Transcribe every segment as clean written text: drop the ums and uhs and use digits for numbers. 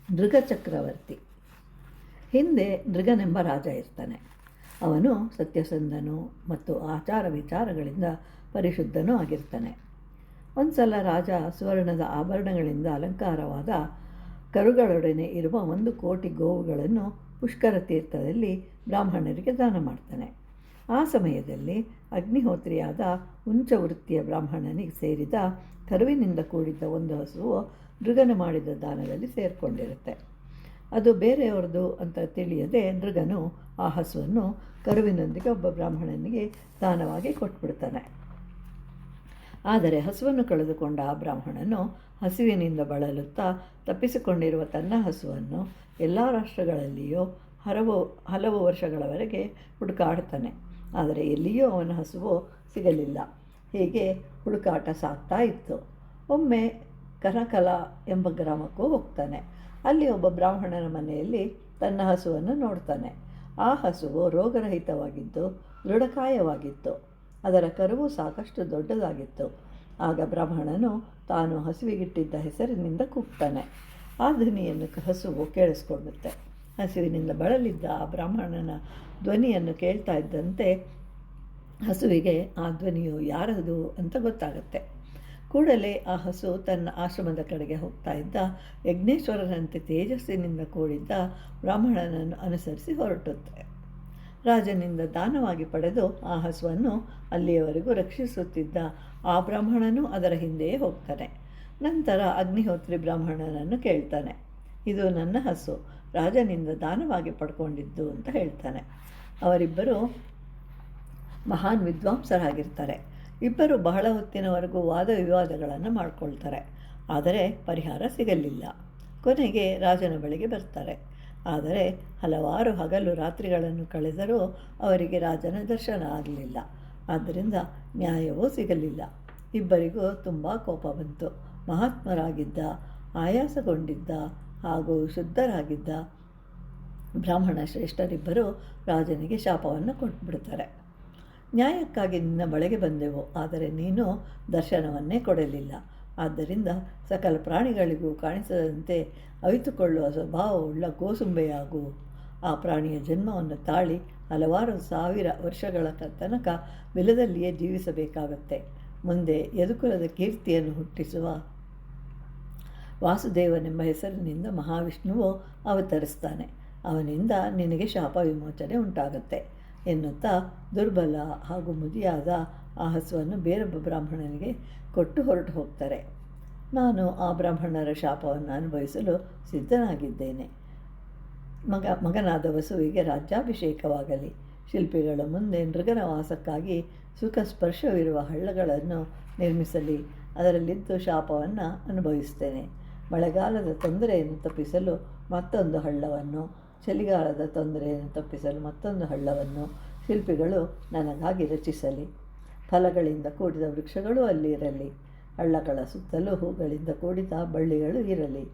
ನೃಗ ಚಕ್ರವರ್ತಿ. ಹಿಂದೆ ನೃಗನೆಂಬ ರಾಜ ಇರ್ತಾನೆ. ಅವನು ಸತ್ಯಸಂಧನು ಮತ್ತು ಆಚಾರ ವಿಚಾರಗಳಿಂದ ಪರಿಶುದ್ಧನೂ ಆಗಿರ್ತಾನೆ. ಒಂದು ಸಲ ರಾಜ ಸುವರ್ಣದ ಆಭರಣಗಳಿಂದ ಅಲಂಕಾರವಾದ ಕರುಗಳೊಡನೆ ಇರುವ 1,000,000 ಗೋವುಗಳನ್ನು ಪುಷ್ಕರ ತೀರ್ಥದಲ್ಲಿ ಬ್ರಾಹ್ಮಣರಿಗೆ ದಾನ ಮಾಡ್ತಾನೆ. ಆ ಸಮಯದಲ್ಲಿ ಅಗ್ನಿಹೋತ್ರಿಯಾದ ಉಂಚ ವೃತ್ತಿಯ ಬ್ರಾಹ್ಮಣನಿಗೆ ಸೇರಿದ ಕರುವಿನಿಂದ ಕೂಡಿದ್ದ ಒಂದು ಹಸುವು ನೃಗನ ಮಾಡಿದ ದಾನದಲ್ಲಿ ಸೇರಿಕೊಂಡಿರುತ್ತೆ. ಅದು ಬೇರೆಯವ್ರದ್ದು ಅಂತ ತಿಳಿಯದೆ ನೃಗನು ಆ ಹಸುವನ್ನು ಕರುವಿನೊಂದಿಗೆ ಒಬ್ಬ ಬ್ರಾಹ್ಮಣನಿಗೆ ದಾನವಾಗಿ ಕೊಟ್ಬಿಡ್ತಾನೆ. ಆದರೆ ಹಸುವನ್ನು ಕಳೆದುಕೊಂಡ ಆ ಬ್ರಾಹ್ಮಣನು ಹಸಿವಿನಿಂದ ಬಳಲುತ್ತಾ ತಪ್ಪಿಸಿಕೊಂಡಿರುವ ತನ್ನ ಹಸುವನ್ನು ಎಲ್ಲ ರಾಷ್ಟ್ರಗಳಲ್ಲಿಯೂ ಹಲವು ವರ್ಷಗಳವರೆಗೆ ಹುಡುಕಾಡ್ತಾನೆ. ಆದರೆ ಎಲ್ಲಿಯೂ ಅವನ ಹಸುವು ಸಿಗಲಿಲ್ಲ. ಹೀಗೆ ಹುಡುಕಾಟ ಸಾಗ್ತಾ ಇತ್ತು. ಒಮ್ಮೆ ಕನಕಲ ಎಂಬ ಗ್ರಾಮಕ್ಕೂ ಹೋಗ್ತಾನೆ. ಅಲ್ಲಿ ಒಬ್ಬ ಬ್ರಾಹ್ಮಣನ ಮನೆಯಲ್ಲಿ ತನ್ನ ಹಸುವನ್ನು ನೋಡ್ತಾನೆ. ಆ ಹಸುವು ರೋಗರಹಿತವಾಗಿದ್ದು ದೃಢಕಾಯವಾಗಿತ್ತು. ಅದರ ಕರುವು ಸಾಕಷ್ಟು ದೊಡ್ಡದಾಗಿತ್ತು. ಆಗ ಬ್ರಾಹ್ಮಣನು ತಾನು ಹಸುವಿಗಿಟ್ಟಿದ್ದ ಹೆಸರಿನಿಂದ ಕೂಗ್ತಾನೆ. ಆ ಧ್ವನಿಯನ್ನು ಹಸುವು ಕೇಳಿಸ್ಕೊಳ್ಳುತ್ತೆ. ಹಸುವಿನಿಂದ ಬಳಲಿದ್ದ ಆ ಬ್ರಾಹ್ಮಣನ ಧ್ವನಿಯನ್ನು ಕೇಳ್ತಾ ಇದ್ದಂತೆ ಹಸುವಿಗೆ ಆ ಧ್ವನಿಯು ಯಾರದು ಅಂತ ಗೊತ್ತಾಗುತ್ತೆ. ಕೂಡಲೇ ಆ ಹಸು ತನ್ನ ಆಶ್ರಮದ ಕಡೆಗೆ ಹೋಗ್ತಾ ಇದ್ದ ಯಜ್ಞೇಶ್ವರನಂತೆ ತೇಜಸ್ಸಿನಿಂದ ಕೂಡಿದ್ದ ಬ್ರಾಹ್ಮಣನನ್ನು ಅನುಸರಿಸಿ ಹೊರಟುತ್ತೆ. ರಾಜನಿಂದ ದಾನವಾಗಿ ಪಡೆದು ಆ ಹಸುವನ್ನು ಅಲ್ಲಿಯವರೆಗೂ ರಕ್ಷಿಸುತ್ತಿದ್ದ ಆ ಬ್ರಾಹ್ಮಣನು ಅದರ ಹಿಂದೆಯೇ ಹೋಗ್ತಾನೆ. ನಂತರ ಅಗ್ನಿಹೋತ್ರಿ ಬ್ರಾಹ್ಮಣನನ್ನು ಕೇಳ್ತಾನೆ. ಇದು ನನ್ನ ಹಸು, ರಾಜನಿಂದ ದಾನವಾಗಿ ಪಡ್ಕೊಂಡಿದ್ದು ಅಂತ ಹೇಳ್ತಾನೆ. ಅವರಿಬ್ಬರು ಮಹಾನ್ ವಿದ್ವಾಂಸರಾಗಿರ್ತಾರೆ. ಇಬ್ಬರು ಬಹಳ ಹೊತ್ತಿನವರೆಗೂ ವಾದ ವಿವಾದಗಳನ್ನು ಮಾಡಿಕೊಳ್ತಾರೆ. ಆದರೆ ಪರಿಹಾರ ಸಿಗಲಿಲ್ಲ. ಕೊನೆಗೆ ರಾಜನ ಬಳಿಗೆ ಬರ್ತಾರೆ. ಆದರೆ ಹಲವಾರು ಹಗಲು ರಾತ್ರಿಗಳನ್ನು ಕಳೆದರೂ ಅವರಿಗೆ ರಾಜನ ದರ್ಶನ ಆಗಲಿಲ್ಲ. ಆದ್ದರಿಂದ ನ್ಯಾಯವೂ ಸಿಗಲಿಲ್ಲ. ಇಬ್ಬರಿಗೂ ತುಂಬ ಕೋಪ ಬಂತು. ಮಹಾತ್ಮರಾಗಿದ್ದ, ಆಯಾಸಗೊಂಡಿದ್ದ ಹಾಗೂ ಶುದ್ಧರಾಗಿದ್ದ ಬ್ರಾಹ್ಮಣ ಶ್ರೇಷ್ಠರಿಬ್ಬರು ರಾಜನಿಗೆ ಶಾಪವನ್ನು ಕೊಟ್ಬಿಡ್ತಾರೆ. ನ್ಯಾಯಕ್ಕಾಗಿ ನಿನ್ನ ಬಳಿಗೆ ಬಂದೆವು, ಆದರೆ ನೀನು ದರ್ಶನವನ್ನೇ ಕೊಡಲಿಲ್ಲ. ಆದ್ದರಿಂದ ಸಕಲ ಪ್ರಾಣಿಗಳಿಗೂ ಕಾಣಿಸದಂತೆ ಅವಿತುಕೊಳ್ಳುವ ಸ್ವಭಾವವುಳ್ಳ ಗೋಸುಂಬೆಯಾಗು. ಆ ಪ್ರಾಣಿಯ ಜನ್ಮವನ್ನು ತಾಳಿ ಹಲವಾರು ಸಾವಿರ ವರ್ಷಗಳ ತನಕ ಬಿಲದಲ್ಲಿಯೇ ಜೀವಿಸಬೇಕಾಗತ್ತೆ. ಮುಂದೆ ಯದುಕುಲದ ಕೀರ್ತಿಯನ್ನು ಹುಟ್ಟಿಸುವ ವಾಸುದೇವನೆಂಬ ಹೆಸರಿನಿಂದ ಮಹಾವಿಷ್ಣುವು ಅವತರಿಸ್ತಾನೆ. ಅವನಿಂದ ನಿನಗೆ ಶಾಪ ವಿಮೋಚನೆ ಉಂಟಾಗುತ್ತೆ ಎನ್ನುತ್ತಾ ದುರ್ಬಲ ಹಾಗೂ ಮುದಿಯಾದ ಆ ಹಸುವನ್ನು ಬೇರೊಬ್ಬ ಬ್ರಾಹ್ಮಣನಿಗೆ ಕೊಟ್ಟು ಹೊರಟು ಹೋಗ್ತಾರೆ. ನಾನು ಆ ಬ್ರಾಹ್ಮಣರ ಶಾಪವನ್ನು ಅನುಭವಿಸಲು ಸಿದ್ಧನಾಗಿದ್ದೇನೆ. ಮಗನಾದ ವಸುವಿಗೆ ರಾಜ್ಯಾಭಿಷೇಕವಾಗಲಿ. ಶಿಲ್ಪಿಗಳ ಮುಂದೆ ನೃಗನ ವಾಸಕ್ಕಾಗಿ ಸುಖ ಸ್ಪರ್ಶವಿರುವ ಹಳ್ಳಗಳನ್ನು ನಿರ್ಮಿಸಲಿ. ಅದರಲ್ಲಿದ್ದು ಶಾಪವನ್ನು ಅನುಭವಿಸ್ತೇನೆ. ಮಳೆಗಾಲದ ತೊಂದರೆಯನ್ನು ತಪ್ಪಿಸಲು ಮತ್ತೊಂದು ಹಳ್ಳವನ್ನು, ಚಳಿಗಾಲದ ತೊಂದರೆಯನ್ನು ತಪ್ಪಿಸಲು ಮತ್ತೊಂದು ಹಳ್ಳವನ್ನು ಶಿಲ್ಪಿಗಳು ನನಗಾಗಿ ರಚಿಸಲಿ. ಫಲಗಳಿಂದ ಕೂಡಿದ ವೃಕ್ಷಗಳು ಅಲ್ಲಿರಲಿ. ಹಳ್ಳಗಳ ಸುತ್ತಲೂ ಹೂಗಳಿಂದ ಕೂಡಿದ ಬಳ್ಳಿಗಳು ಇರಲಿ.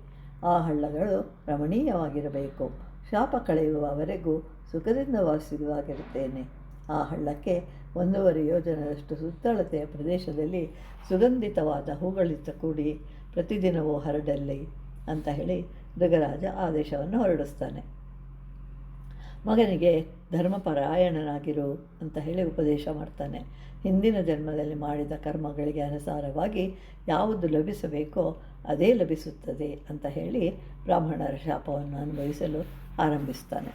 ಆ ಹಳ್ಳಗಳು ರಮಣೀಯವಾಗಿರಬೇಕು. ಶಾಪ ಕಳೆಯುವವರೆಗೂ ಸುಖದಿಂದ ವಾಸಿಸುವಾಗಿರುತ್ತೇನೆ. ಆ ಹಳ್ಳಕ್ಕೆ 1.5 ಯೋಜನದಷ್ಟು ಸುತ್ತಳತೆಯ ಪ್ರದೇಶದಲ್ಲಿ ಸುಗಂಧಿತವಾದ ಹೂಗಳಿಂದ ಕೂಡಿ ಪ್ರತಿದಿನವೂ ಹರಡಲಿ ಅಂತ ಹೇಳಿ ಮೃಗರಾಜ ಆದೇಶವನ್ನು ಹೊರಡಿಸ್ತಾನೆ. ಮಗನಿಗೆ ಧರ್ಮಪರಾಯಣನಾಗಿರು ಅಂತ ಹೇಳಿ ಉಪದೇಶ ಮಾಡ್ತಾನೆ. ಹಿಂದಿನ ಜನ್ಮದಲ್ಲಿ ಮಾಡಿದ ಕರ್ಮಗಳಿಗೆ ಅನುಸಾರವಾಗಿ ಯಾವುದು ಲಭಿಸಬೇಕೋ ಅದೇ ಲಭಿಸುತ್ತದೆ ಅಂತ ಹೇಳಿ ಬ್ರಾಹ್ಮಣರ ಶಾಪವನ್ನು ಅನುಭವಿಸಲು ಆರಂಭಿಸ್ತಾನೆ.